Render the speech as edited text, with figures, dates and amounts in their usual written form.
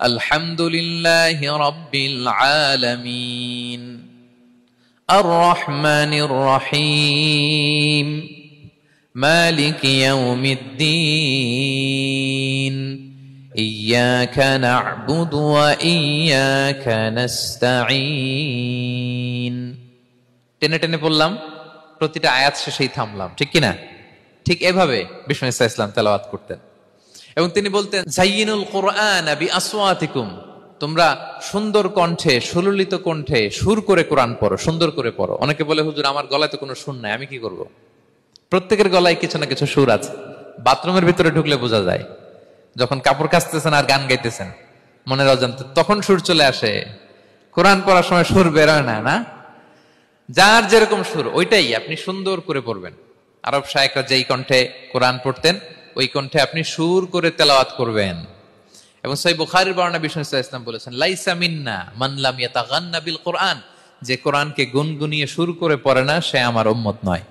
আলহামদুলিল্লাহি রাব্বিল আলামিন আর রহমানির রহিম মালিকি ইয়াউমিদ্দিন ইয়্যাকা না'বুদু ওয়া ইয়্যাকা নাস্তাঈন। টেনে টেনে বললাম, প্রতিটা আয়াত শেষেই থামলাম, ঠিক কিনা? ঠিক এভাবে বিষ্ণু ইসা ইসলাম তেলাওয়াত করতেন। এবং তিনি বলতেন, জাইয়িনুল কুরআন বিআসওয়াতিকুম, তোমরা সুন্দর কণ্ঠে, সুললিত কণ্ঠে সুর করে কোরআন পড়ো, সুন্দর করে পড়ো। অনেকে বলে, হুজুর আমার গলায় তো কোনো সুর নাই, আমি কি করব? প্রত্যেকের গলায় কিছু না কিছু সুর আছে। বাথরুমের ভিতরে ঢুকলে বোঝা যায়, যখন কাপড় কাচতেছেন আর গান গাইতেছেন মনের অজান্তে, তখন সুর চলে আসে। কোরআন পড়ার সময় সুর বেরোয় না, না? যার যেরকম সুর ওইটাই আপনি সুন্দর করে পড়বেন। আরব শায়েখরা যেই কণ্ঠে কোরআন পড়তেন ওই কণ্ঠে আপনি সুর করে তেলাওয়াত করবেন। এবং সহিহ বুখারীর বর্ণনা বিষ্ণু ইসলাম বলেছেন, লাইসা মিন্না মান লাম ইয়াতাগান্না বিল কোরআন, যে কোরআনকে গুনগুনিয়ে সুর করে পড়ে না সে আমার উম্মত নয়।